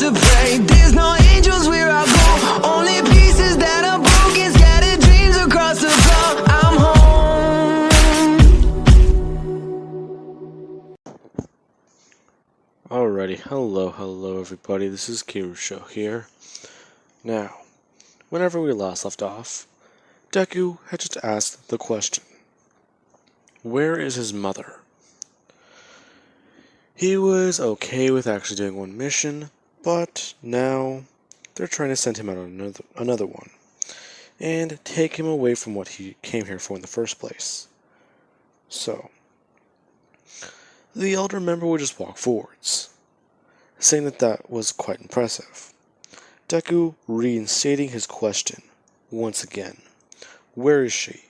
to pray. There's no angels where I go, only pieces that are broken, scattered dreams across the floor. I'm home. Alrighty, hello everybody, this is Kirusho here. Now, whenever we last left off, Deku had just asked the question, where is his mother? He was okay with actually doing one mission, but now they're trying to send him out on another one, and take him away from what he came here for in the first place. So, the elder member would just walk forwards, saying that was quite impressive. Deku reinstating his question once again. Where is she?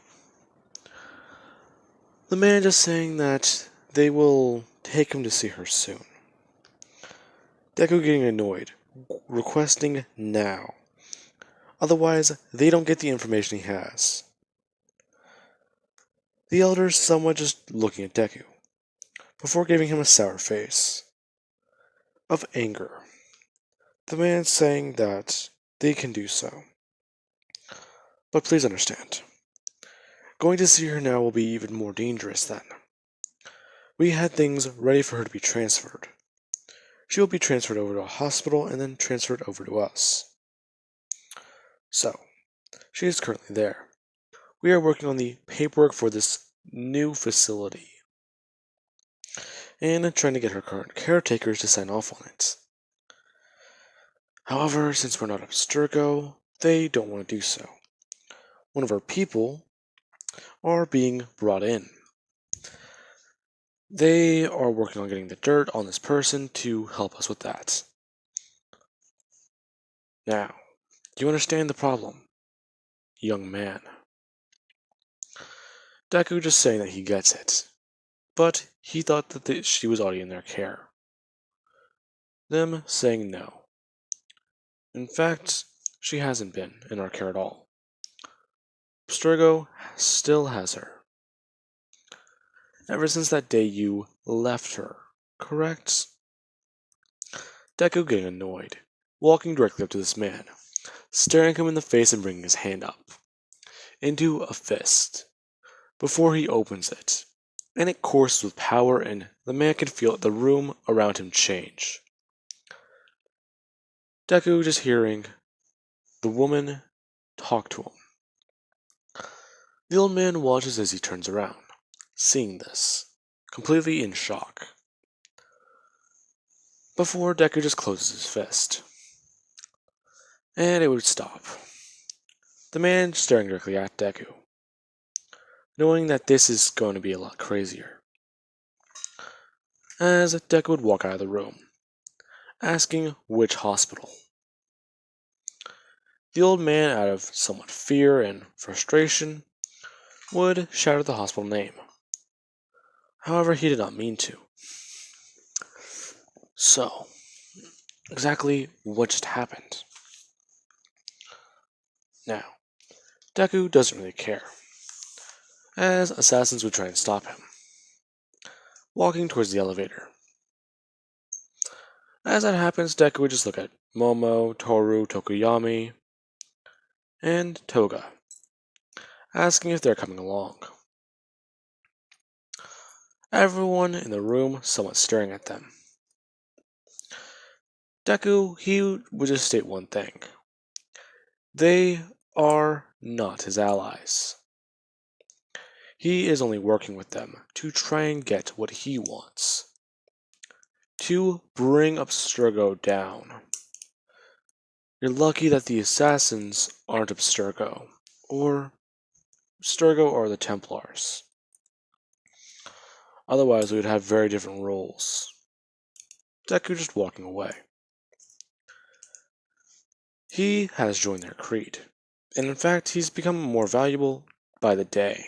The man just saying that they will take him to see her soon. Deku getting annoyed, requesting now. Otherwise, they don't get the information he has. The elder somewhat just looking at Deku, before giving him a sour face of anger. The man saying that they can do so. But please understand, going to see her now will be even more dangerous then. We had things ready for her to be transferred. She will be transferred over to a hospital and then transferred over to us. So, she is currently there. We are working on the paperwork for this new facility and trying to get her current caretakers to sign off on it. However, since we're not Abstergo, they don't want to do so. One of our people are being brought in. They are working on getting the dirt on this person to help us with that. Now, do you understand the problem, young man? Deku just saying that he gets it, but he thought that she was already in their care. Them saying no. In fact, she hasn't been in our care at all. Abstergo still has her. Ever since that day you left her, correct? Deku getting annoyed, walking directly up to this man, staring him in the face and bringing his hand up into a fist before he opens it, and it courses with power and the man can feel the room around him change. Deku just hearing the woman talk to him. The old man watches as he turns around, seeing this, completely in shock. Before Deku just closes his fist. And it would stop. The man staring directly at Deku, knowing that this is going to be a lot crazier. As Deku would walk out of the room, asking which hospital. The old man, out of somewhat fear and frustration, would shout out the hospital name. However, he did not mean to. So, exactly what just happened? Now, Deku doesn't really care, as assassins would try and stop him, walking towards the elevator. As that happens, Deku would just look at Momo, Toru, Tokuyami, and Toga, asking if they're coming along. Everyone in the room somewhat staring at them. Deku, he would just state one thing. They are not his allies. He is only working with them to try and get what he wants. To bring Abstergo down. You're lucky that the assassins aren't Abstergo, or Abstergo or the Templars. Otherwise, we would have very different roles. Deku just walking away. He has joined their creed, and in fact, he's become more valuable by the day.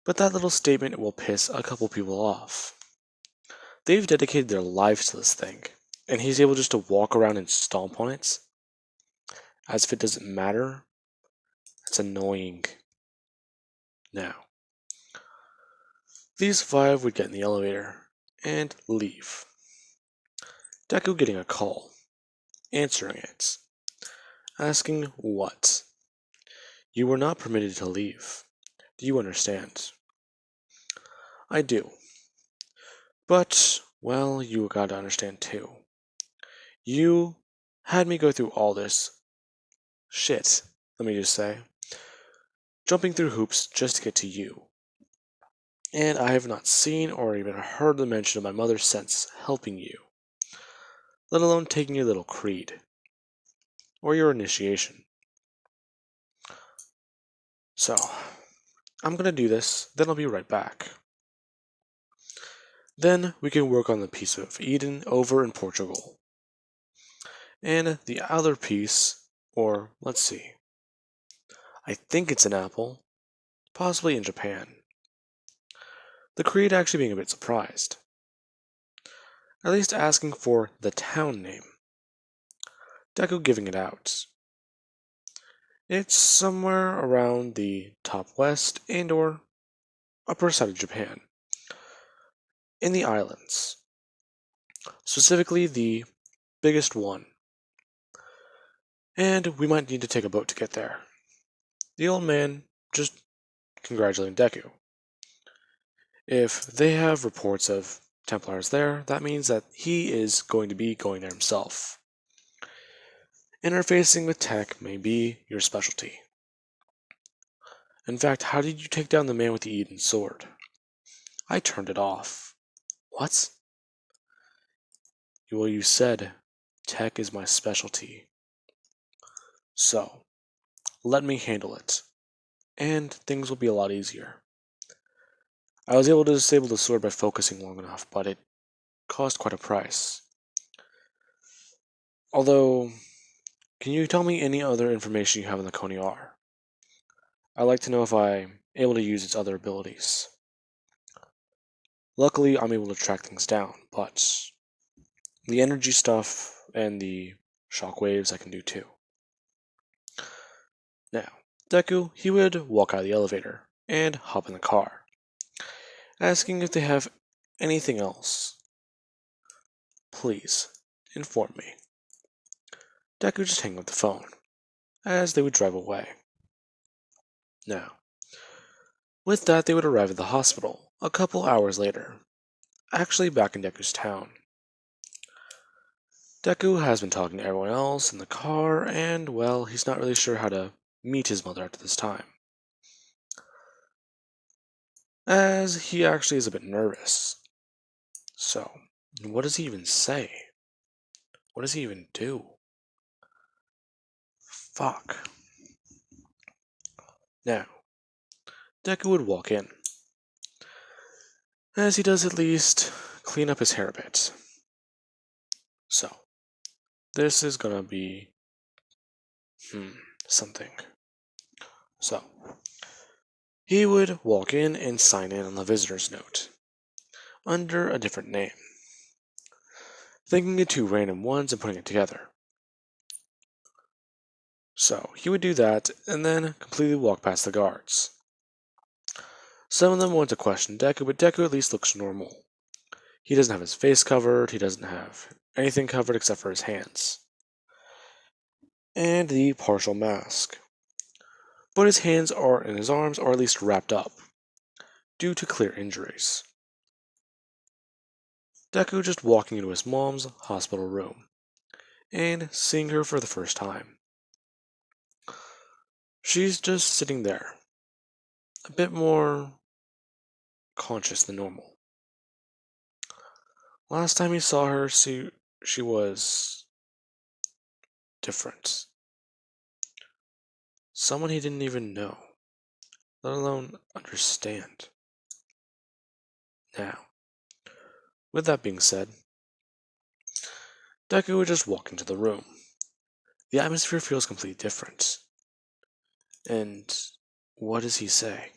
But that little statement will piss a couple people off. They've dedicated their lives to this thing, and he's able just to walk around and stomp on it, as if it doesn't matter. It's annoying. Now, these five would get in the elevator and leave. Deku getting a call, answering it, asking what. You were not permitted to leave. Do you understand? I do. But, well, you gotta understand too. You had me go through all this shit, let me just say, jumping through hoops just to get to you. And I have not seen or even heard the mention of my mother since helping you, let alone taking your little creed, or your initiation. So, I'm gonna do this, then I'll be right back. Then we can work on the piece of Eden over in Portugal. And the other piece, or let's see, I think it's an apple, possibly in Japan. The creed actually being a bit surprised. At least asking for the town name. Deku giving it out. It's somewhere around the top west and or upper side of Japan. In the islands. Specifically the biggest one. And we might need to take a boat to get there. The old man just congratulating Deku. If they have reports of Templars there, that means that he is going to be going there himself. Interfacing with tech may be your specialty. In fact, how did you take down the man with the Eden sword? I turned it off. What? Well, you said tech is my specialty. So, let me handle it, and things will be a lot easier. I was able to disable the sword by focusing long enough, but it cost quite a price. Although, can you tell me any other information you have on the Coney R? I'd like to know if I'm able to use its other abilities. Luckily, I'm able to track things down, but the energy stuff and the shockwaves I can do too. Now, Deku, he would walk out of the elevator and hop in the car, asking if they have anything else. Please, inform me. Deku just hang up the phone, as they would drive away. Now, with that they would arrive at the hospital a couple hours later, actually back in Deku's town. Deku has been talking to everyone else in the car, and, well, he's not really sure how to meet his mother at this time, as he actually is a bit nervous. So, what does he even say? What does he even do? Fuck. Now, Deku would walk in, as he does at least clean up his hair a bit. So, this is gonna be something. So, he would walk in and sign in on the visitor's note, under a different name, thinking of two random ones and putting it together. So, he would do that, and then completely walk past the guards. Some of them want to question Deku, but Deku at least looks normal. He doesn't have his face covered, he doesn't have anything covered except for his hands. And the partial mask. But his hands are and his arms are at least wrapped up, due to clear injuries. Deku just walking into his mom's hospital room, and seeing her for the first time. She's just sitting there, a bit more conscious than normal. Last time he saw her, she was different. Someone he didn't even know, let alone understand. Now, with that being said, Deku would just walk into the room. The atmosphere feels completely different. And what does he say?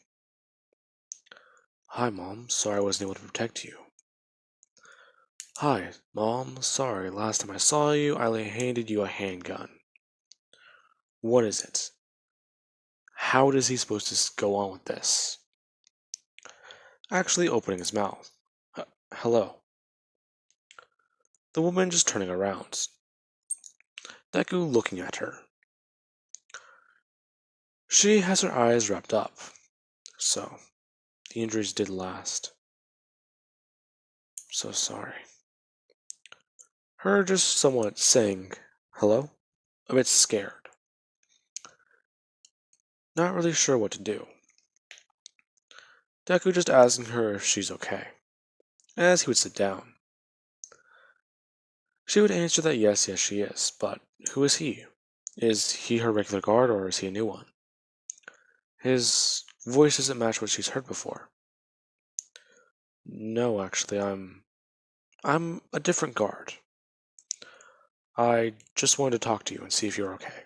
Hi, Mom. Sorry I wasn't able to protect you. Hi, Mom. Sorry, last time I saw you, I handed you a handgun. What is it? How is he supposed to go on with this? Actually opening his mouth. Hello. the woman just turning around. Deku looking at her. She has her eyes wrapped up, so the injuries did last. So sorry. Her just somewhat saying hello, a bit scared. Not really sure what to do. Deku just asking her if she's okay, as he would sit down. She would answer that yes, she is, but who is he? Is he her regular guard or is he a new one? His voice doesn't match what she's heard before. No, actually, I'm a different guard. I just wanted to talk to you and see if you're okay.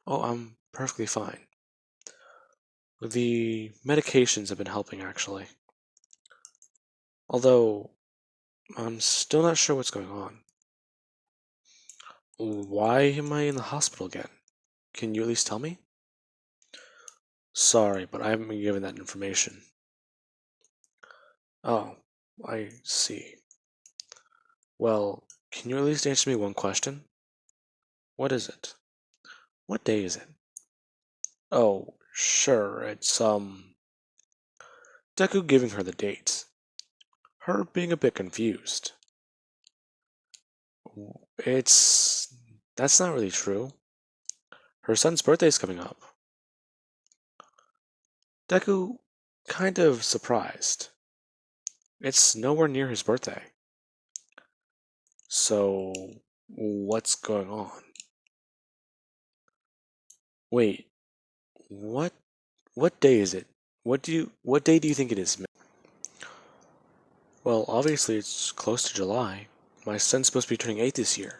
Oh, I'm perfectly fine. The medications have been helping, actually. Although, I'm still not sure what's going on. Why am I in the hospital again? Can you at least tell me? Sorry, but I haven't been given that information. Oh, I see. Well, can you at least answer me one question? What is it? What day is it? Oh, sure, it's, Deku giving her the date. Her being a bit confused. It's... That's not really true. Her son's birthday's coming up. Deku, kind of surprised. It's nowhere near his birthday. So, what's going on? Wait, what? What day is it? What day do you think it is? Well, obviously it's close to July. My son's supposed to be turning 8 this year.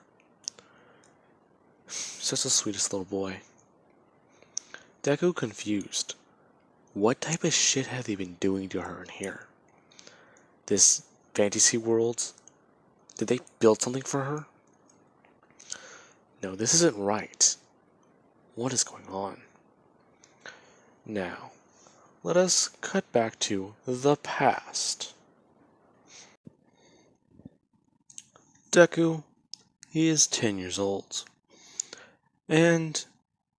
Such the sweetest little boy. Deku confused. What type of shit have they been doing to her in here? This fantasy world? Did they build something for her? No, this isn't right. What is going on? Now, let us cut back to the past. Deku, he is 10 years old. And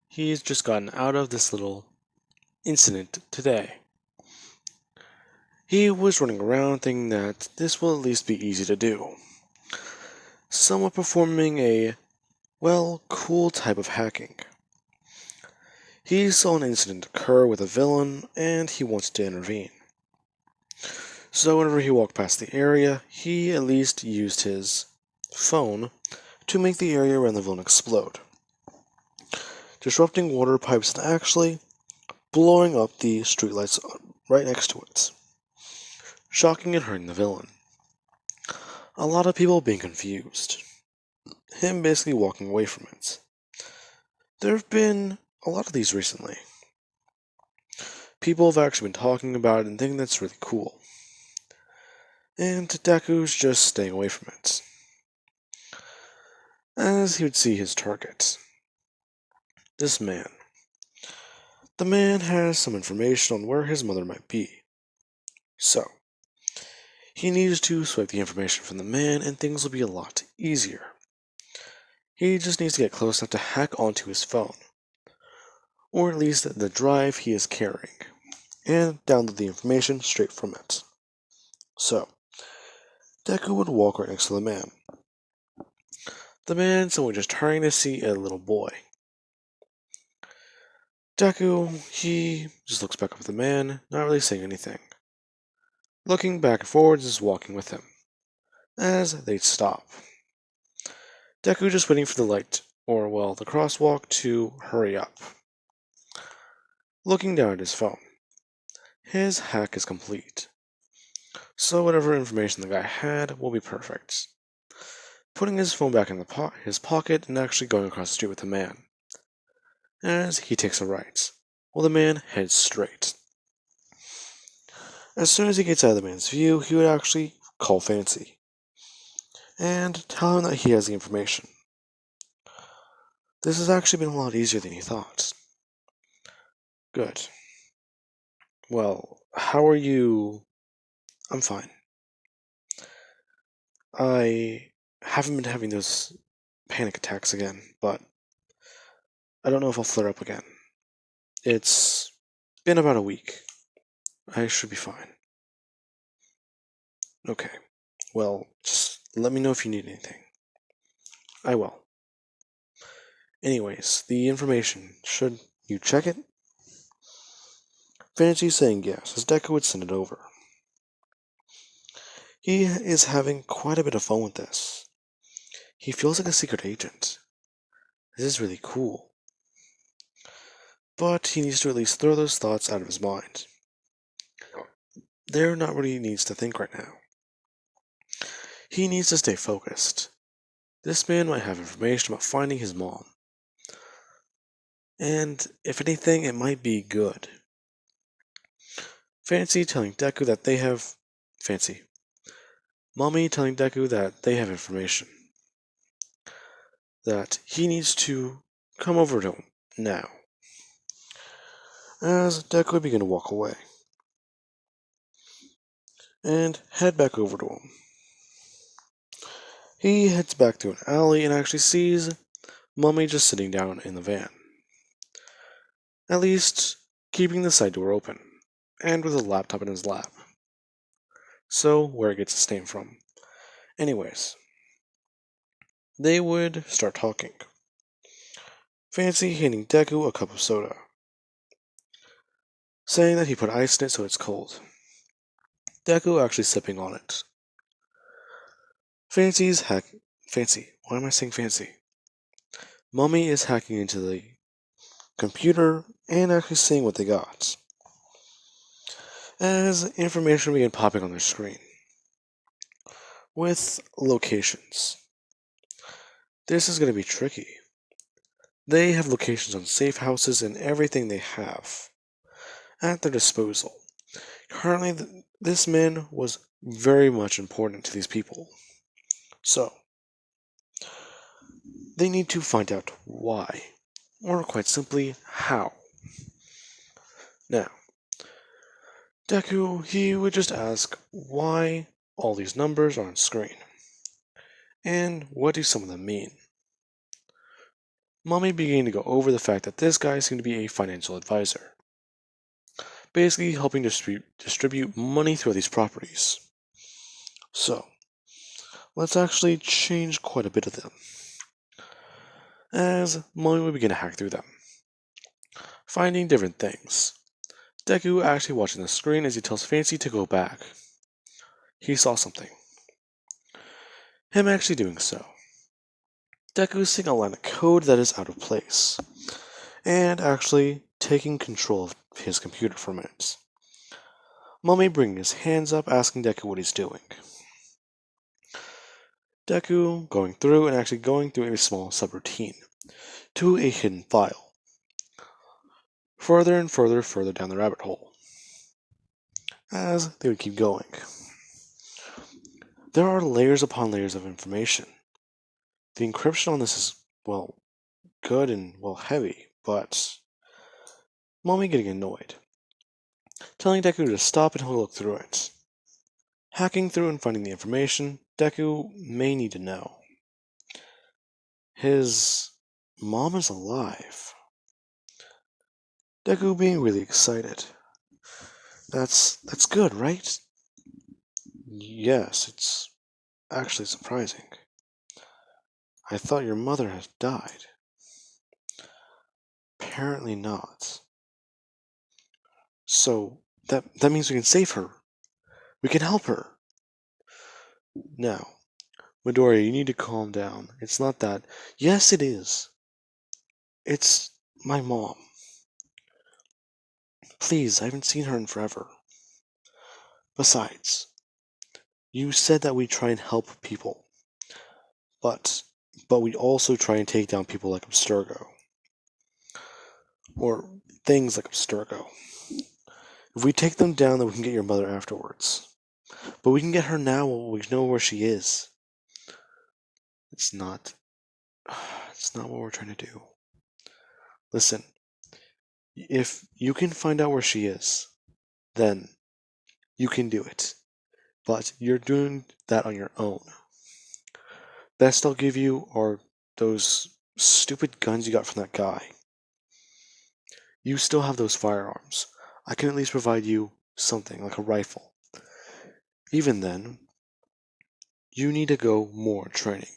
he's just gotten out of this little incident today. He was running around thinking that this will at least be easy to do. Somewhat performing a, well, cool type of hacking. He saw an incident occur with a villain and he wanted to intervene. So whenever he walked past the area, he at least used his phone to make the area around the villain explode, disrupting water pipes and actually blowing up the streetlights right next to it, shocking and hurting the villain. A lot of people being confused, him basically walking away from it. There have been a lot of these recently. People have actually been talking about it and thinking that's really cool. And Deku's just staying away from it, as he would see his target. This man. The man has some information on where his mother might be. So, he needs to swipe the information from the man and things will be a lot easier. He just needs to get close enough to hack onto his phone, or at least the drive he is carrying, and download the information straight from it. So, Deku would walk right next to the man. The man someone just turning to see a little boy. Deku, he just looks back up at the man, not really saying anything. Looking back and forwards is walking with him, as they stop. Deku just waiting for the light, or well, the crosswalk to hurry up. Looking down at his phone. His hack is complete. So whatever information the guy had will be perfect. Putting his phone back in his pocket and actually going across the street with the man. As he takes a right, while the man heads straight. As soon as he gets out of the man's view, he would actually call Fancy and tell him that he has the information. This has actually been a lot easier than he thought. Good. Well, how are you? I'm fine. I haven't been having those panic attacks again, but I don't know if I'll flare up again. It's been about a week. I should be fine. Okay. Well, just let me know if you need anything. I will. Anyways, the information, should you check it? Fancy's saying yes, as Deku would send it over. He is having quite a bit of fun with this. He feels like a secret agent. This is really cool. But he needs to at least throw those thoughts out of his mind. They're not what he needs to think right now. He needs to stay focused. This man might have information about finding his mom. And if anything, it might be good. Fancy telling Deku that they have... Fancy. Mommy telling Deku that they have information. That he needs to come over to him now. As Deku would begin to walk away. And head back over to him. He heads back to an alley and actually sees Mummy just sitting down in the van. At least, keeping the side door open, and with a laptop in his lap. So, where it gets its name from. Anyways, they would start talking. Fancy handing Deku a cup of soda, saying that he put ice in it so it's cold. Deku actually sipping on it. Fancy, why am I saying Fancy? Mummy is hacking into the computer and actually seeing what they got, as information began popping on their screen, with locations. This is going to be tricky. They have locations on safe houses and everything they have at their disposal. Currently, this man was very much important to these people. So, they need to find out why, or quite simply, how. Now, Deku, he would just ask why all these numbers are on screen, and what do some of them mean. Mommy began to go over the fact that this guy seemed to be a financial advisor, basically helping distribute money through these properties. So, let's actually change quite a bit of them, as Mommy would begin to hack through them, finding different things. Deku actually watching the screen as he tells Fancy to go back. He saw something. Him actually doing so. Deku seeing a line of code that is out of place, and actually taking control of his computer for a minute. Mummy bringing his hands up, asking Deku what he's doing. Deku going through and actually going through a small subroutine to a hidden file. Further and further down the rabbit hole. As they would keep going. There are layers upon layers of information. The encryption on this is, well, good and, well, heavy, but Mommy getting annoyed. Telling Deku to stop and he'll look through it. Hacking through and finding the information Deku may need to know. His mom is alive. Deku being really excited. That's good, right? Yes, it's actually surprising. I thought your mother had died. Apparently not. So, that means we can save her. We can help her. Now, Midoriya, you need to calm down. It's not that. Yes, it is. It's my mom. Please, I haven't seen her in forever. Besides, you said that we try and help people. But we also try and take down people like Abstergo. Or things like Abstergo. If we take them down, then we can get your mother afterwards. But we can get her now while we know where she is. It's not what we're trying to do. Listen, if you can find out where she is, then you can do it. But you're doing that on your own. Best I'll give you are those stupid guns you got from that guy. You still have those firearms. I can at least provide you something like a rifle. Even then, you need to go more training.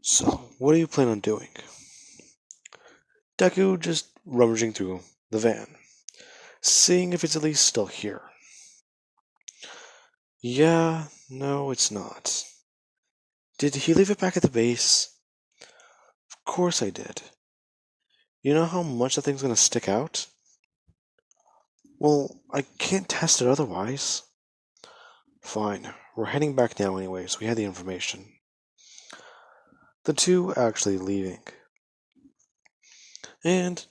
So, what do you plan on doing? Deku just rummaging through the van, seeing if it's at least still here. Yeah, no, it's not. Did he leave it back at the base? Of course I did. You know how much that thing's gonna stick out? Well, I can't test it otherwise. Fine, we're heading back now anyways, we had the information. The two actually leaving, and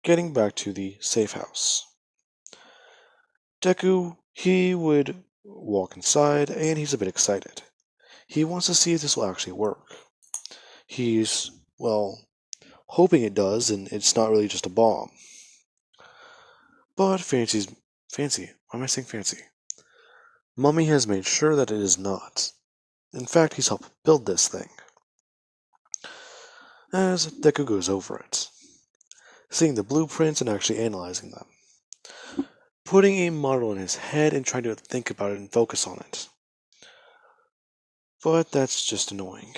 getting back to the safe house. Deku, he would walk inside, and he's a bit excited. He wants to see if this will actually work. He's, well, hoping it does, and it's not really just a bomb. But fancy. Why am I saying fancy? Mummy has made sure that it is not. In fact, he's helped build this thing. As Deku goes over it, seeing the blueprints and actually analyzing them, putting a model in his head and trying to think about it and focus on it. But that's just annoying.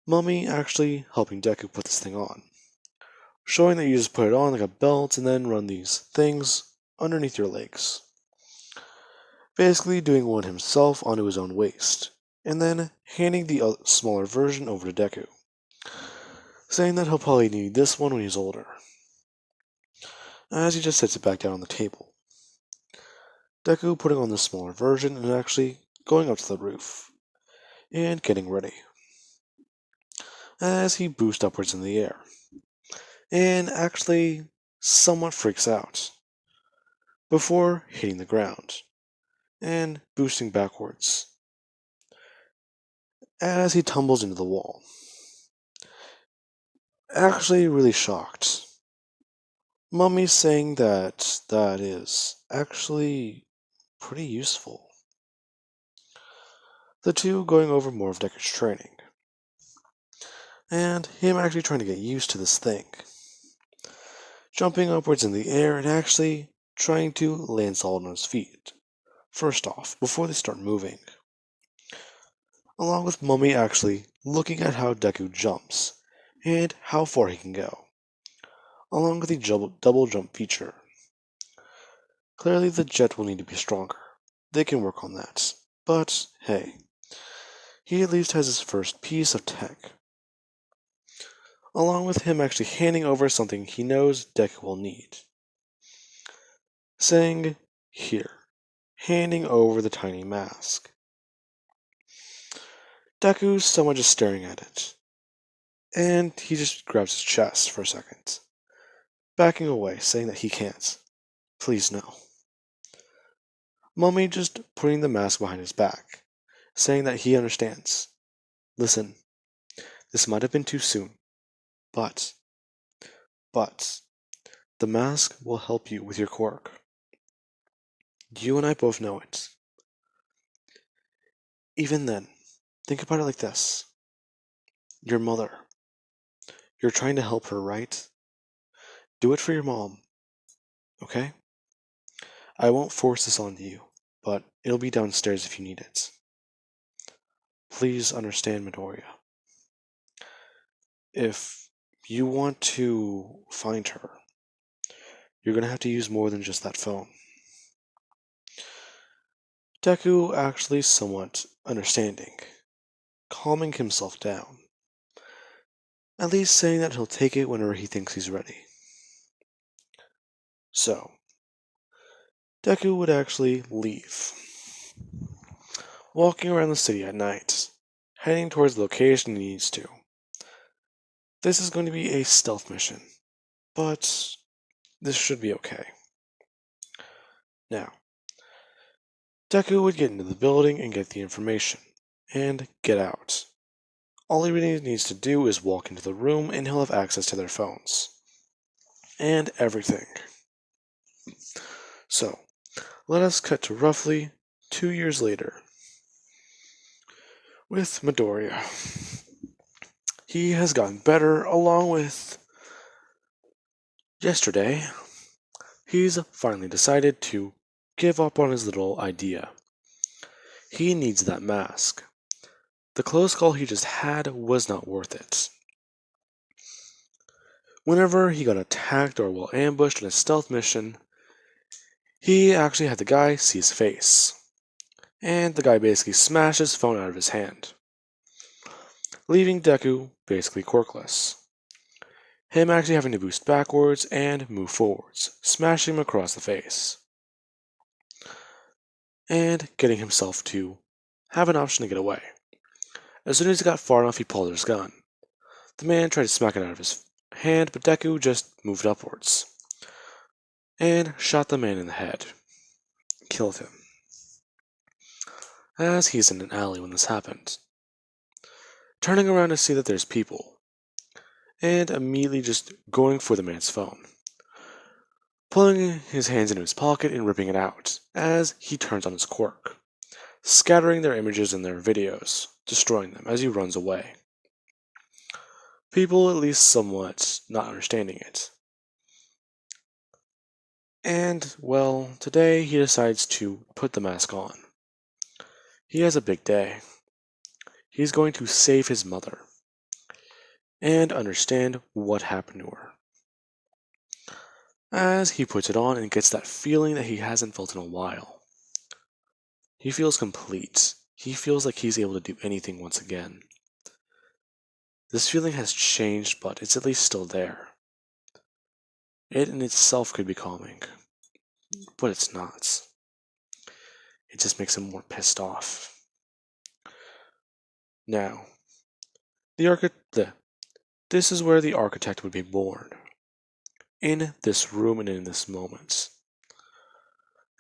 Mummy actually helping Deku put this thing on, showing that you just put it on like a belt and then run these things underneath your legs. Basically doing one himself onto his own waist, and then handing the smaller version over to Deku, saying that he'll probably need this one when he's older. As he just sets it back down on the table, Deku putting on the smaller version and actually going up to the roof, and getting ready. As he boosts upwards in the air, and actually somewhat freaks out, before hitting the ground, and boosting backwards, as he tumbles into the wall. Actually really shocked. Mummy's saying that that is actually pretty useful. The two going over more of Deku's training, and him actually trying to get used to this thing. Jumping upwards in the air and actually trying to land solid on his feet, first off, before they start moving. Along with Mummy actually looking at how Deku jumps, and how far he can go, along with the double jump feature. Clearly the jet will need to be stronger. They can work on that. But, hey, he at least has his first piece of tech. Along with him actually handing over something he knows Deku will need. Saying, here, handing over the tiny mask. Deku's somewhat just staring at it. And he just grabs his chest for a second, backing away, saying that he can't. Please no. Mummy just putting the mask behind his back, saying that he understands. Listen, this might have been too soon, but, the mask will help you with your quirk. You and I both know it. Even then, think about it like this. Your mother. You're trying to help her, right? Do it for your mom, okay? I won't force this onto you, but it'll be downstairs if you need it. Please understand, Midoriya. If you want to find her, you're going to have to use more than just that phone. Deku actually somewhat understanding, calming himself down. At least saying that he'll take it whenever he thinks he's ready. So, Deku would actually leave, walking around the city at night, heading towards the location he needs to. This is going to be a stealth mission, but this should be okay. Now, Deku would get into the building and get the information, and get out. All he really needs to do is walk into the room and he'll have access to their phones. And everything. So, let us cut to roughly 2 years later. with Midoriya. He has gotten better along with yesterday. He's finally decided to give up on his little idea. He needs that mask. The close call he just had was not worth it. Whenever he got attacked or well ambushed in a stealth mission, he actually had the guy see his face. And the guy basically smashed his phone out of his hand, leaving Deku basically quirkless. Him actually having to boost backwards and move forwards, smashing him across the face. And getting himself to have an option to get away. As soon as he got far enough, he pulled his gun. The man tried to smack it out of his hand, but Deku just moved upwards and shot the man in the head. Killed him. As he's in an alley when this happened, turning around to see that there's people, and immediately just going for the man's phone, pulling his hands into his pocket and ripping it out as he turns on his quirk, scattering their images and their videos, destroying them as he runs away. People at least somewhat not understanding it. And, well, today he decides to put the mask on. He has a big day. He's going to save his mother and understand what happened to her. As he puts it on and gets that feeling that he hasn't felt in a while. He feels complete. He feels like he's able to do anything once again. This feeling has changed, but it's at least still there. It in itself could be calming, but it's not. It just makes him more pissed off. Now, this is where the architect would be born. In this room and in this moment.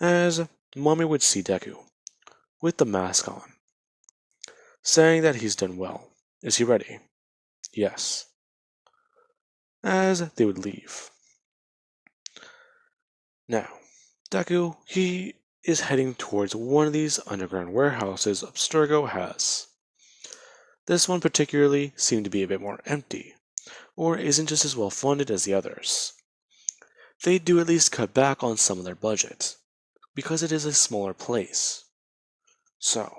As Mommy would see Deku, with the mask on, saying that he's done well. Is he ready? Yes. As they would leave. Now, Deku, he is heading towards one of these underground warehouses Abstergo has. This one particularly seemed to be a bit more empty, or isn't just as well funded as the others. They do at least cut back on some of their budget, because it is a smaller place. So,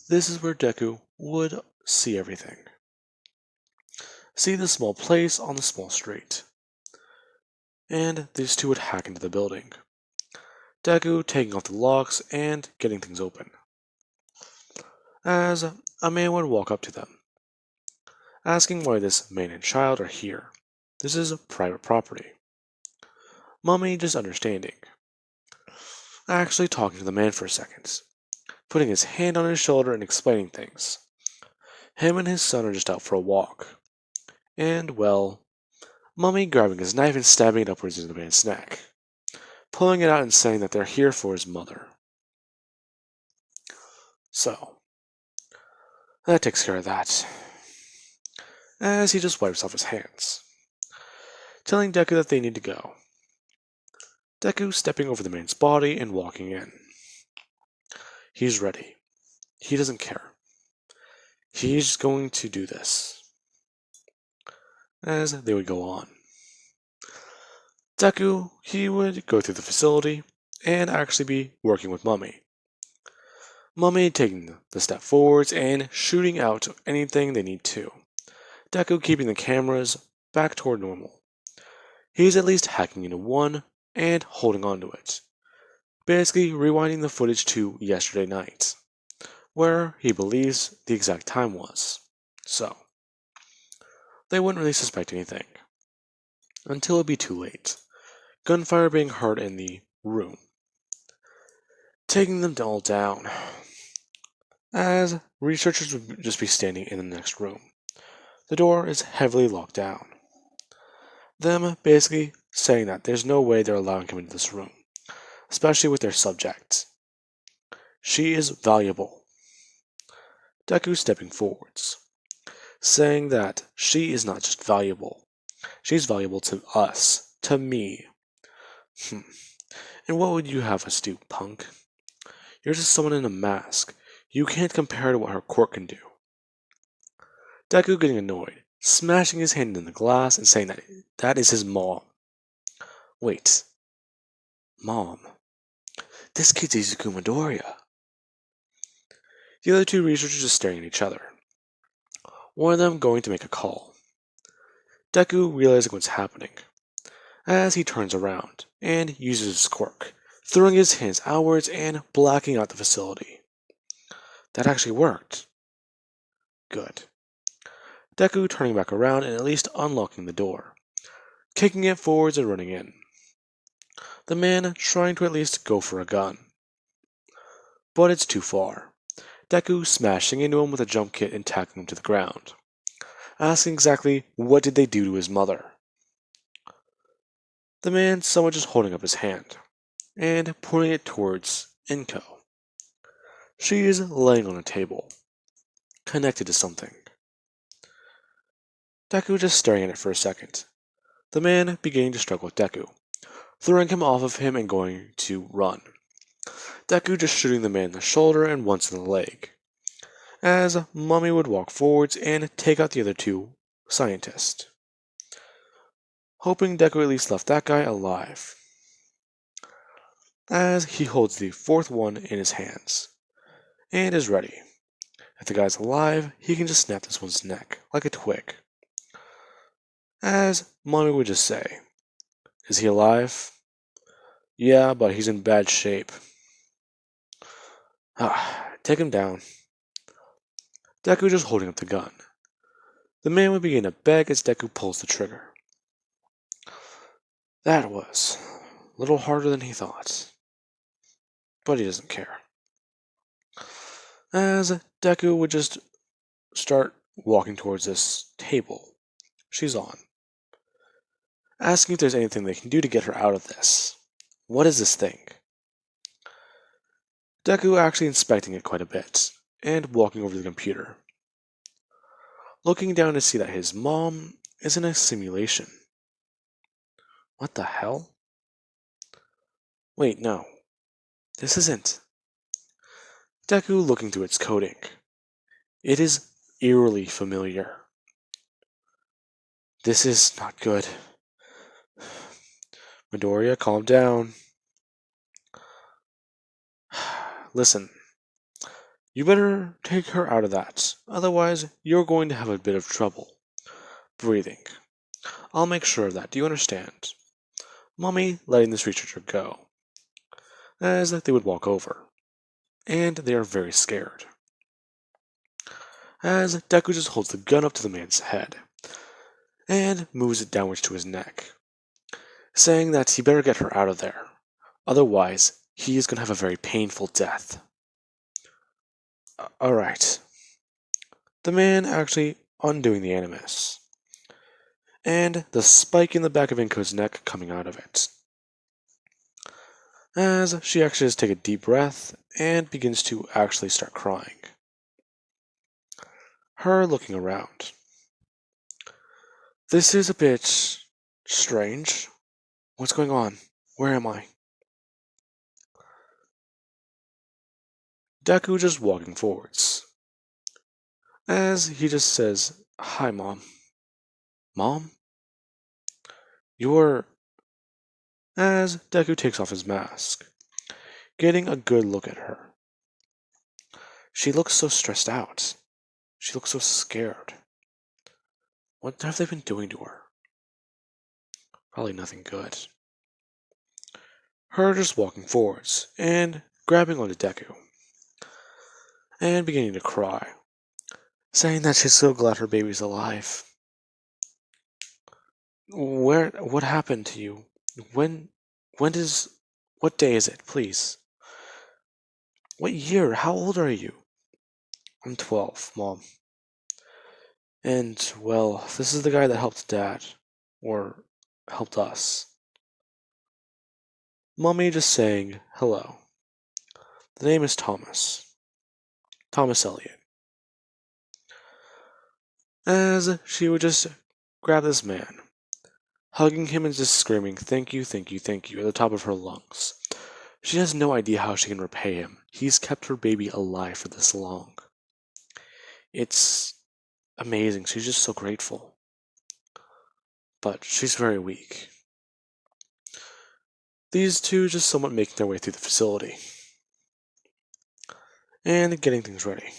this is where Deku would see everything. See the small place on the small street. And these two would hack into the building. Deku taking off the locks and getting things open. As a man would walk up to them, asking why this man and child are here. This is private property. Mommy just understanding. Actually talking to the man for a second, putting his hand on his shoulder and explaining things. Him and his son are just out for a walk. And, well, Mommy grabbing his knife and stabbing it upwards into the man's neck, pulling it out and saying that they're here for his mother. So, that takes care of that. As he just wipes off his hands, telling Deku that they need to go. Deku stepping over the man's body and walking in. He's ready. He doesn't care. He's going to do this. As they would go on. Deku, he would go through the facility and actually be working with Mummy. Mummy taking the step forwards and shooting out anything they need to. Deku keeping the cameras back toward normal. He's at least hacking into one and holding on to it. Basically rewinding the footage to yesterday night, where he believes the exact time was. So, they wouldn't really suspect anything. Until it'd be too late. Gunfire being heard in the room. Taking them all down. As researchers would just be standing in the next room. The door is heavily locked down. Them basically saying that there's no way they're allowing him into this room. Especially with their subject. She is valuable. Deku stepping forwards. Saying that she is not just valuable. She's valuable to us. To me. And what would you have us do, punk? You're just someone in a mask. You can't compare to what her quirk can do. Deku getting annoyed, smashing his hand in the glass and saying that that is his mom. Wait. Mom. This kid's Izuku Midoriya. The other two researchers are staring at each other. One of them going to make a call. Deku realizing what's happening, as he turns around and uses his quirk, throwing his hands outwards and blacking out the facility. That actually worked. Good. Deku turning back around and at least unlocking the door, kicking it forwards and running in. The man trying to at least go for a gun. But it's too far. Deku smashing into him with a jump kit and tackling him to the ground, asking exactly what did they do to his mother. The man somewhat just holding up his hand, and pointing it towards Inko. She is laying on a table, connected to something. Deku just staring at it for a second. The man beginning to struggle with Deku, throwing him off of him and going to run. Deku just shooting the man in the shoulder and once in the leg, as Mummy would walk forwards and take out the other two scientists, hoping Deku at least left that guy alive, as he holds the fourth one in his hands, and is ready. If the guy's alive, he can just snap this one's neck, like a twig. As Mummy would just say, is he alive? Yeah, but he's in bad shape. Take him down. Deku just holding up the gun. The man would begin to beg as Deku pulls the trigger. That was a little harder than he thought. But he doesn't care. As Deku would just start walking towards this table she's on, asking if there's anything they can do to get her out of this. What is this thing? Deku actually inspecting it quite a bit, and walking over to the computer, looking down to see that his mom is in a simulation. What the hell? Wait, no. This isn't. Deku looking through its coding. It is eerily familiar. This is not good. Midoriya, calm down. Listen, you better take her out of that, otherwise you're going to have a bit of trouble breathing. I'll make sure of that, do you understand? Mummy letting this researcher go, as they would walk over, and they are very scared. As Deku just holds the gun up to the man's head, and moves it downwards to his neck, saying that he better get her out of there, otherwise he is going to have a very painful death. Alright. The man actually undoing the animus, and the spike in the back of Inko's neck coming out of it, as she actually just take a deep breath and begins to actually start crying. Her looking around. This is a bit strange. What's going on? Where am I? Deku just walking forwards, as he just says, "Hi, Mom." Mom? You're... As Deku takes off his mask, getting a good look at her. She looks so stressed out. She looks so scared. What have they been doing to her? Probably nothing good. Her just walking forwards and grabbing onto Deku, and beginning to cry, saying that she's so glad her baby's alive. What happened to you? When what day is it, please? What year? How old are you? I'm 12, Mom. And, well, this is the guy that helped Dad. Or helped us. Mummy just saying, hello. The name is Thomas. Thomas Elliot. As she would just grab this man, hugging him and just screaming, thank you, thank you, thank you, at the top of her lungs. She has no idea how she can repay him. He's kept her baby alive for this long. It's amazing. She's just so grateful. But she's very weak. These two just somewhat making their way through the facility and getting things ready.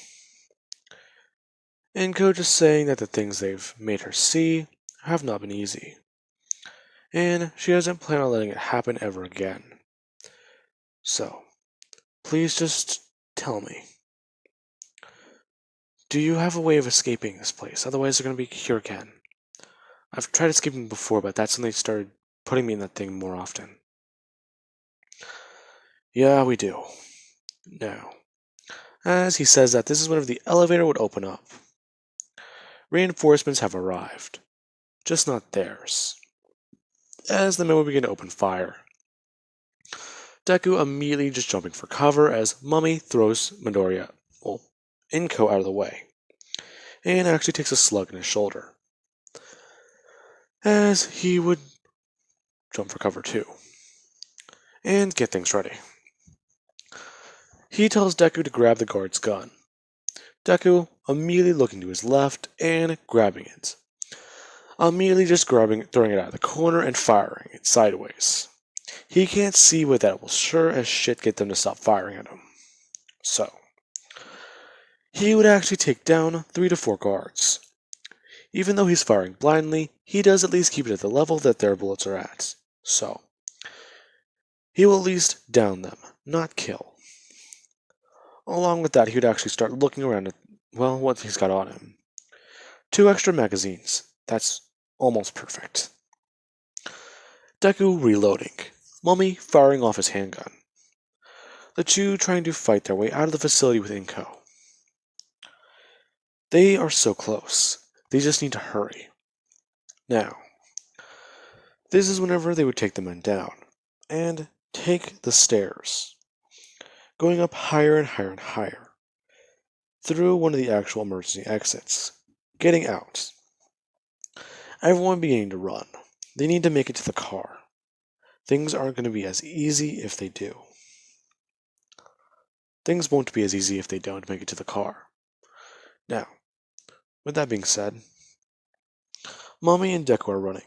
Inko just saying that the things they've made her see have not been easy, and she doesn't plan on letting it happen ever again. So, please just tell me, do you have a way of escaping this place? Otherwise, they're going to be here again. I've tried escaping before, but that's when they started putting me in that thing more often. Yeah, we do. Now, as he says that, this is whenever the elevator would open up. Reinforcements have arrived, just not theirs. As the men would begin to open fire, Deku immediately just jumping for cover as Mummy throws Inko out of the way, and actually takes a slug in his shoulder, as he would jump for cover too, and get things ready. He tells Deku to grab the guard's gun. Deku immediately looking to his left and grabbing it. Immediately just throwing it out of the corner and firing it sideways. He can't see what that will sure as shit get them to stop firing at him. So, he would actually take down 3 to 4 guards. Even though he's firing blindly, he does at least keep it at the level that their bullets are at. So, he will at least down them, not kill. Along with that, he would actually start looking around at, what he's got on him. 2 extra magazines. That's almost perfect. Deku reloading. Mummy firing off his handgun. The two trying to fight their way out of the facility with Inko. They are so close. They just need to hurry. Now, this is whenever they would take the men down and take the stairs, going up higher and higher and higher, through one of the actual emergency exits, getting out. Everyone beginning to run. They need to make it to the car. Things aren't going to be as easy if they do. Things won't be as easy if they don't make it to the car. Now, with that being said, Mommy and Deku are running.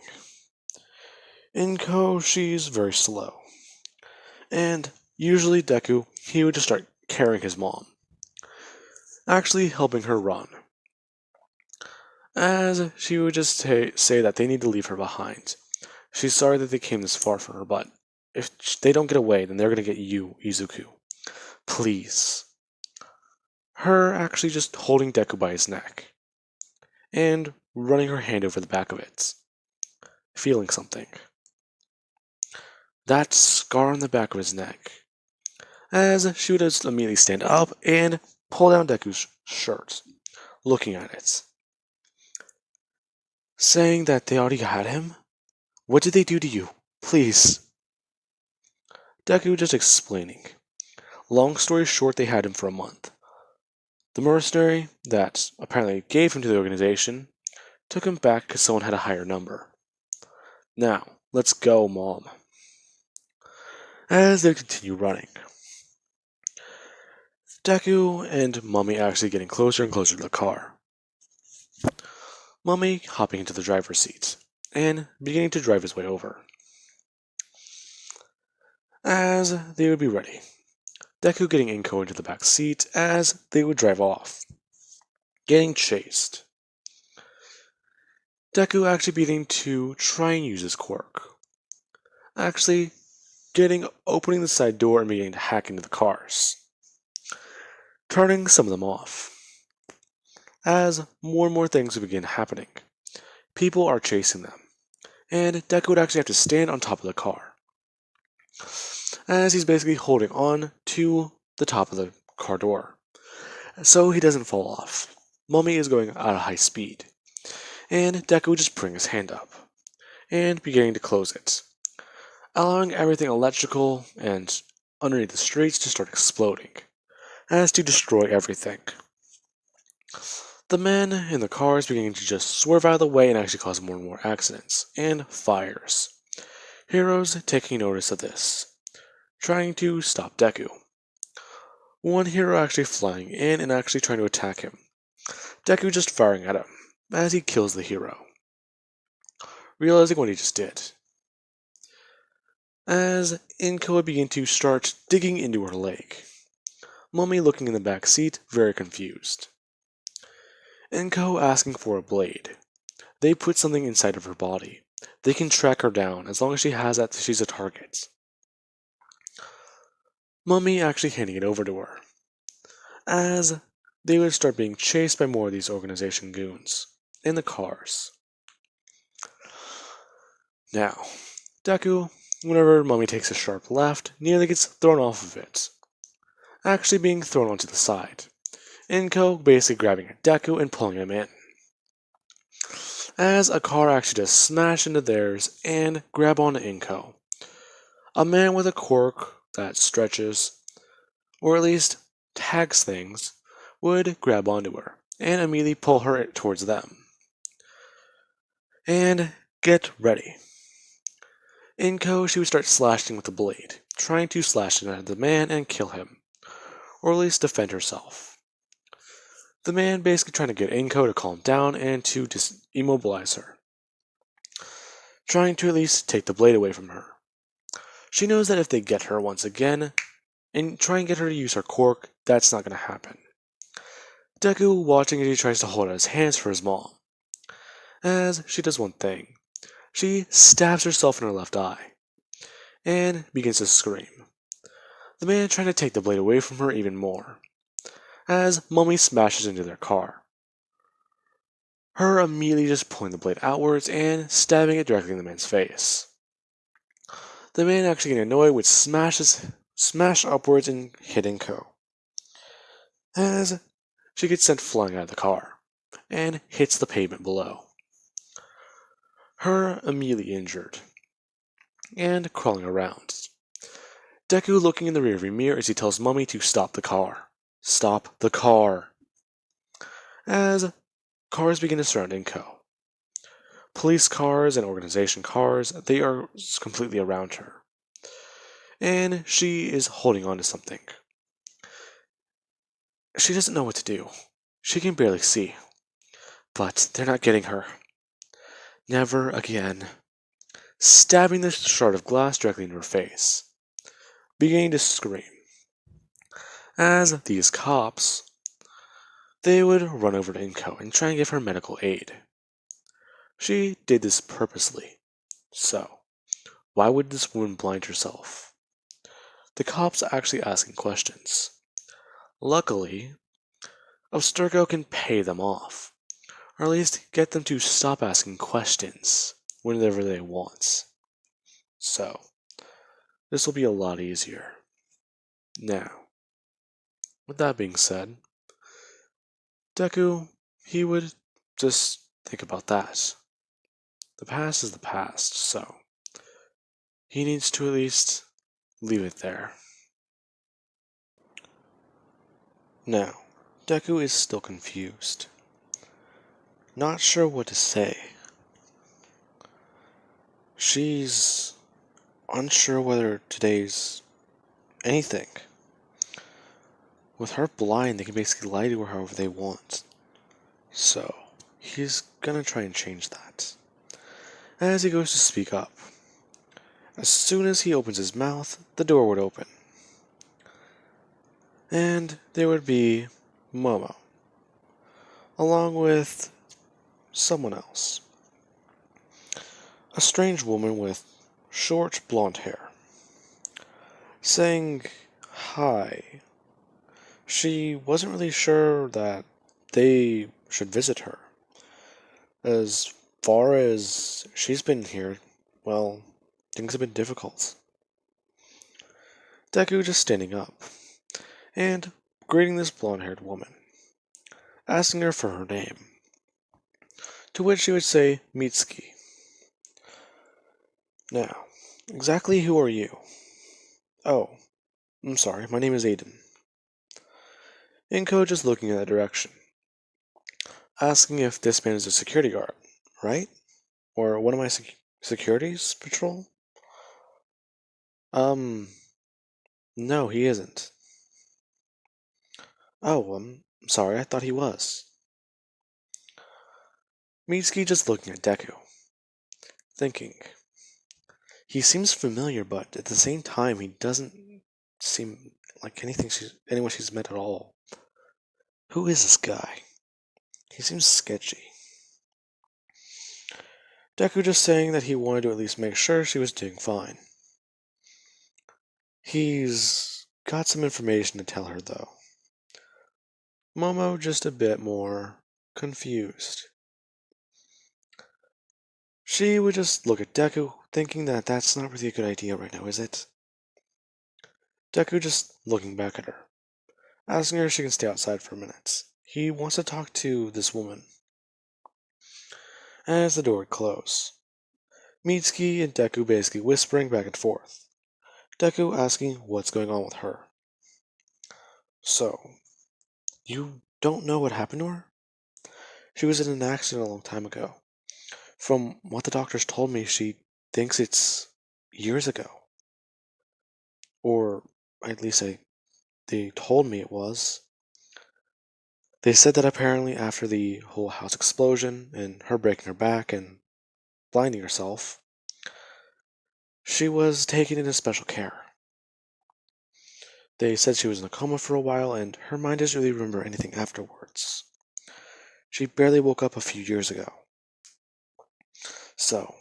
Inko, she's very slow. And usually Deku, he would just start carrying his mom, actually helping her run, as she would just say that they need to leave her behind. She's sorry that they came this far for her, but if they don't get away, then they're going to get you, Izuku. Please. Her actually just holding Deku by his neck, and running her hand over the back of it, feeling something. That scar on the back of his neck, as she would just immediately stand up and pull down Deku's shirt, looking at it, saying that they already had him? What did they do to you? Please. Deku just explaining. Long story short, they had him for a month. The mercenary that apparently gave him to the organization took him back because someone had a higher number. Now, let's go, Mom. As they continue running, Deku and Mummy actually getting closer and closer to the car. Mummy hopping into the driver's seat and beginning to drive his way over. As they would be ready, Deku getting Inko into the back seat as they would drive off, getting chased. Deku actually beginning to try and use his quirk, actually opening the side door and beginning to hack into the cars, turning some of them off. As more and more things would begin happening, people are chasing them, and Deku would actually have to stand on top of the car, as he's basically holding on to the top of the car door, so he doesn't fall off. Mummy is going at a high speed, and Deku would just bring his hand up, and beginning to close it, allowing everything electrical and underneath the streets to start exploding, as to destroy everything. The men in the cars beginning to just swerve out of the way and actually cause more and more accidents and fires. Heroes taking notice of this, trying to stop Deku. One hero actually flying in and actually trying to attack him. Deku just firing at him as he kills the hero, realizing what he just did. As Inko would begin to start digging into her leg, Mummy looking in the back seat, very confused. Inko asking for a blade. They put something inside of her body. They can track her down as long as she has that she's a target. Mummy actually handing it over to her, as they would start being chased by more of these organization goons in the cars. Now, Deku, whenever Mummy takes a sharp left, nearly gets thrown off of it, actually being thrown onto the side. Inko basically grabbing at Deku and pulling him in, as a car actually does smash into theirs and grab onto Inko. A man with a quirk that stretches, or at least tags things, would grab onto her and immediately pull her towards them. And get ready. Inko, she would start slashing with the blade, trying to slash it at the man and kill him, or at least defend herself. The man basically trying to get Inko to calm down and to immobilize her, trying to at least take the blade away from her. She knows that if they get her once again, and try and get her to use her quirk, that's not going to happen. Deku watching as he tries to hold out his hands for his mom, as she does one thing. She stabs herself in her left eye, and begins to scream. The man trying to take the blade away from her even more, as Mummy smashes into their car. Her immediately just pulling the blade outwards and stabbing it directly in the man's face. The man actually getting annoyed would smash upwards and hit Inko, as she gets sent flying out of the car, and hits the pavement below. Her immediately injured, and crawling around. Deku looking in the rearview mirror as he tells Mummy to stop the car. Stop the car! As cars begin to surround Inko. Police cars and organization cars, they are completely around her. And she is holding on to something. She doesn't know what to do. She can barely see. But they're not getting her. Never again. Stabbing the shard of glass directly into her face, beginning to scream. As these cops, they would run over to Inko and try and give her medical aid. She did this purposely, so why would this woman blind herself? The cops are actually asking questions. Luckily, Abstergo can pay them off, or at least get them to stop asking questions whenever they want. So, this will be a lot easier. Now, with that being said, Deku, he would just think about that. The past is the past, so he needs to at least leave it there. Now, Deku is still confused. Not sure what to say. She's unsure whether today's anything. With her blind, they can basically lie to her however they want. So, he's gonna try and change that. As he goes to speak up. As soon as he opens his mouth, the door would open. And there would be Momo, along with someone else. A strange woman with short blonde hair, saying hi. She wasn't really sure that they should visit her. As far as she's been here, well, things have been difficult. Deku just standing up and greeting this blonde-haired woman, asking her for her name, to which she would say Mitsuki. Now, exactly who are you? Oh, I'm sorry, my name is Aiden. Inko just looking in that direction, asking if this man is a security guard, right? Or one of my securities patrol? No, he isn't. Oh, I'm sorry, I thought he was. Mitsuki just looking at Deku, thinking. He seems familiar, but at the same time, he doesn't seem like anyone she's met at all. Who is this guy? He seems sketchy. Deku just saying that he wanted to at least make sure she was doing fine. He's got some information to tell her, though. Momo just a bit more confused. She would just look at Deku, thinking that that's not really a good idea right now, is it? Deku just looking back at her, asking her if she can stay outside for a minute. He wants to talk to this woman. As the door would close, Mitsuki and Deku basically whispering back and forth. Deku asking what's going on with her. So, you don't know what happened to her? She was in an accident a long time ago. From what the doctors told me, she thinks it's years ago. Or at least they told me it was. They said that apparently after the whole house explosion and her breaking her back and blinding herself, she was taken into special care. They said she was in a coma for a while and her mind doesn't really remember anything afterwards. She barely woke up a few years ago. So,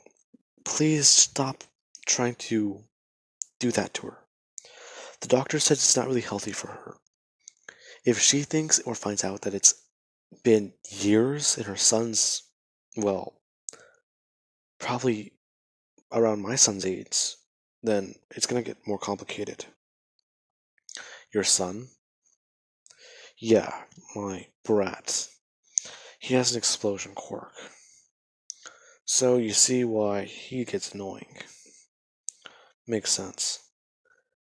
please stop trying to do that to her. The doctor said it's not really healthy for her. If she thinks or finds out that it's been years and her son's, well, probably around my son's age, then it's gonna get more complicated. Your son? Yeah, my brat. He has an explosion quirk. So you see why he gets annoying. Makes sense.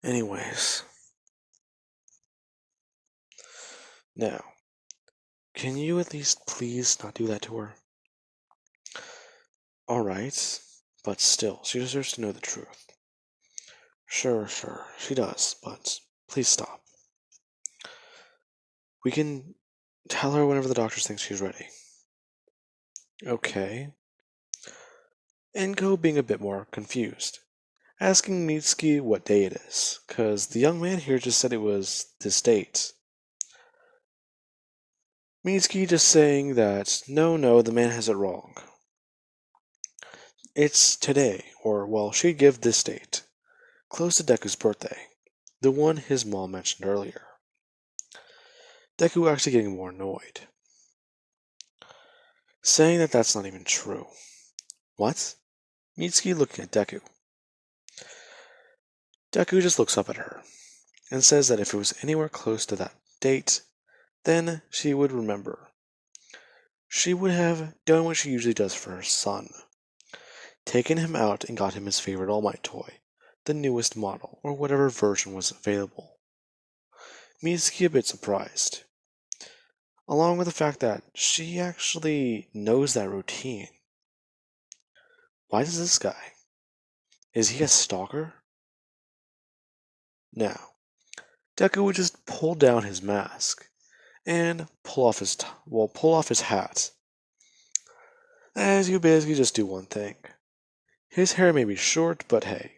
Anyways, now, can you at least please not do that to her? Alright, but still, she deserves to know the truth. Sure, she does, but please stop. We can tell her whenever the doctor thinks she's ready. Okay. Enko being a bit more confused, asking Mitsuki what day it is, cause the young man here just said it was this date. Mitsuki just saying that no, the man has it wrong. It's today, or well, she'd give this date, close to Deku's birthday, the one his mom mentioned earlier. Deku actually getting more annoyed, saying that that's not even true. What? Mitsuki looking at Deku. Deku just looks up at her and says that if it was anywhere close to that date, then she would remember. She would have done what she usually does for her son, taken him out and got him his favorite All Might toy, the newest model, or whatever version was available. Mitsuki a bit surprised, along with the fact that she actually knows that routine. Why does this guy? Is he a stalker? Now, Deku would just pull down his mask and pull off his hat. As you basically just do one thing. His hair may be short, but hey,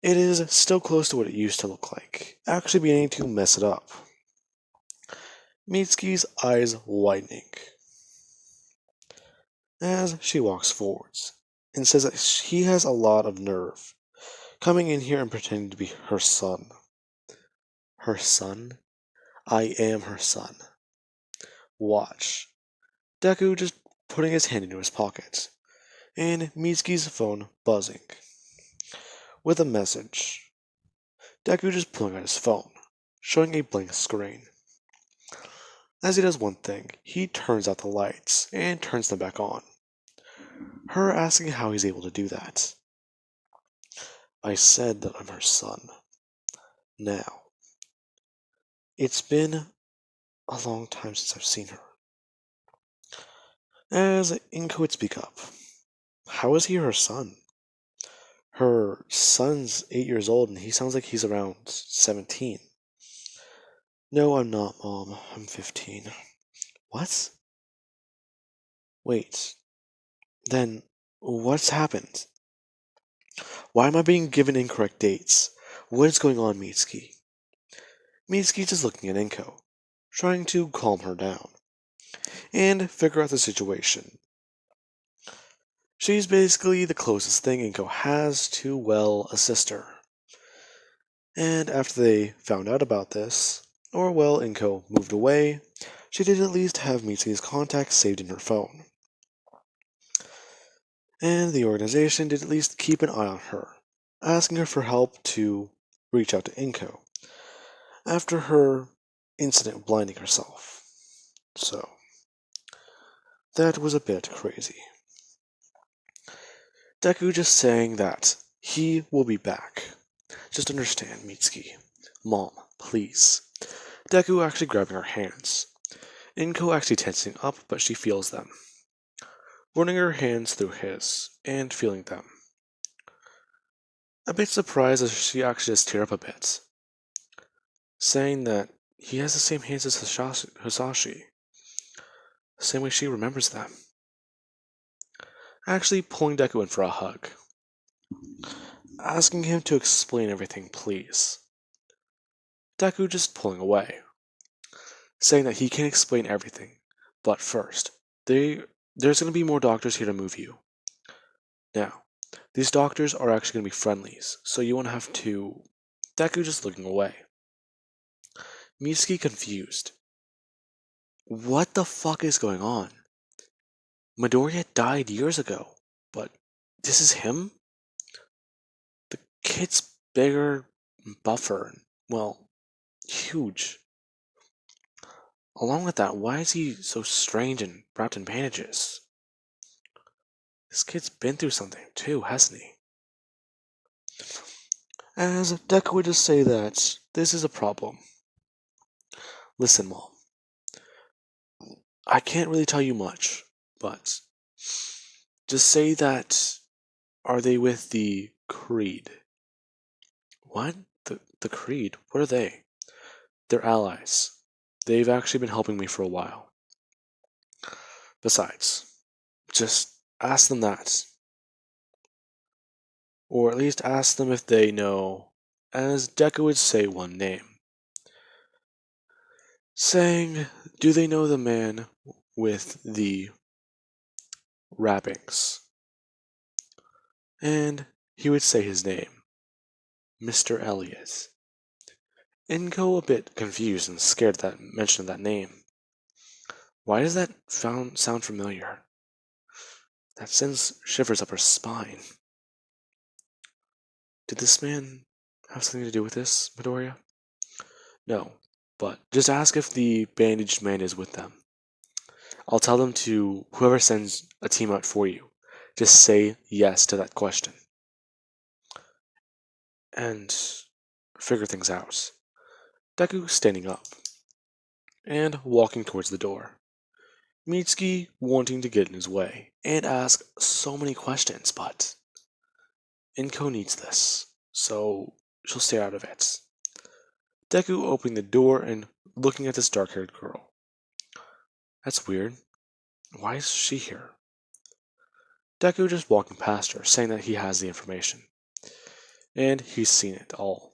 it is still close to what it used to look like, actually beginning to mess it up. Mitsuki's eyes widening as she walks forwards and says that he has a lot of nerve coming in here and pretending to be her son. Her son? I am her son. Watch. Deku just putting his hand into his pocket, and Mitsuki's phone buzzing with a message. Deku just pulling out his phone, showing a blank screen. As he does one thing, he turns out the lights and turns them back on. Her asking how he's able to do that. I said that I'm her son. Now, it's been a long time since I've seen her. As Inko would speak up, how is he her son? Her son's 8 years old and he sounds like he's around 17. No, I'm not, Mom. I'm 15. What? Wait. Then, what's happened? Why am I being given incorrect dates? What is going on, Mitsuki? Mitsuki's just looking at Inko, trying to calm her down and figure out the situation. She's basically the closest thing Inko has to, well, a sister. And after they found out about this, or well, Inko moved away, she did at least have Mitsuki's contacts saved in her phone. And the organization did at least keep an eye on her, asking her for help to reach out to Inko after her incident blinding herself. So, that was a bit crazy. Deku just saying that he will be back. Just understand, Mitsuki. Mom, please. Deku actually grabbing her hands. Inko actually tensing up, but she feels them. Running her hands through his, and feeling them. A bit surprised as she actually just tear up a bit. Saying that he has the same hands as Hisashi. Same way she remembers them. Actually pulling Deku in for a hug. Asking him to explain everything, please. Deku just pulling away. Saying that he can't explain everything, but first, there's going to be more doctors here to move you. Now, these doctors are actually going to be friendlies, so you won't have to... Deku just looking away. Mitsuki confused. What the fuck is going on? Midoriya died years ago, but this is him? The kid's bigger, buffer, and, well, huge. Along with that, why is he so strange and wrapped in bandages? This kid's been through something too, hasn't he? As Deku would just say that this is a problem. Listen, Mom. I can't really tell you much, but just say that are they with the Creed? What? The Creed? What are they? They're allies. They've actually been helping me for a while. Besides, just ask them that. Or at least ask them if they know, as Deku would say one name. Saying, do they know the man with the wrappings? And he would say his name, Mr. Elliot. Inko a bit confused and scared at that mention of that name. Why does that sound familiar? That sends shivers up her spine. Did this man have something to do with this, Midoriya? No, but just ask if the bandaged man is with them. I'll tell them to whoever sends a team out for you. Just say yes to that question. And figure things out. Deku standing up and walking towards the door. Mitsuki wanting to get in his way and ask so many questions, but Inko needs this, so she'll stay out of it. Deku opening the door and looking at this dark-haired girl. That's weird. Why is she here? Deku just walking past her, saying that he has the information. And he's seen it all.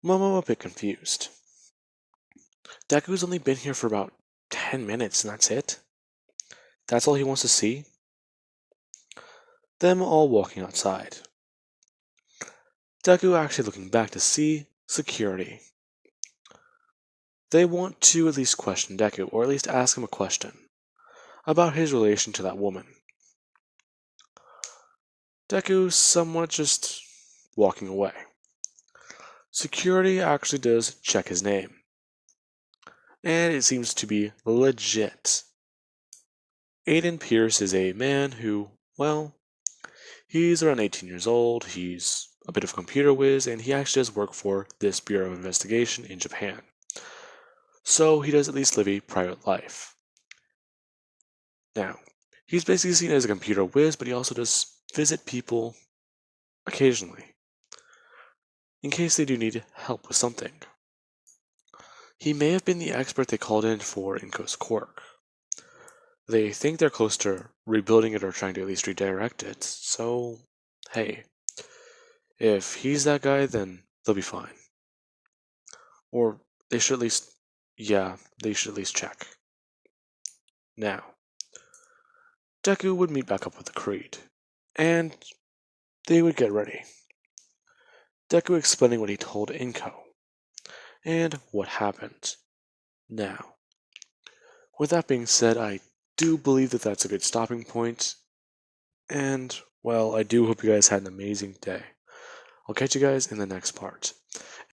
Momo a bit confused. Deku's only been here for about 10 minutes and that's it? That's all he wants to see? Them all walking outside. Deku actually looking back to see security. They want to at least question Deku, or at least ask him a question about his relation to that woman. Deku somewhat just walking away. Security actually does check his name. And it seems to be legit. Aiden Pierce is a man who, well, he's around 18 years old, he's a bit of a computer whiz, and he actually does work for this Bureau of Investigation in Japan. So he does at least live a private life. Now, he's basically seen as a computer whiz, but he also does visit people occasionally, in case they do need help with something. He may have been the expert they called in for Inko's quirk. They think they're close to rebuilding it or trying to at least redirect it, so hey, if he's that guy, then they'll be fine. Or they should at least, yeah, they should at least check. Now, Deku would meet back up with the Creed, and they would get ready. Deku explaining what he told Inko, and what happened. Now, with that being said, I do believe that that's a good stopping point, and, well, I do hope you guys had an amazing day. I'll catch you guys in the next part.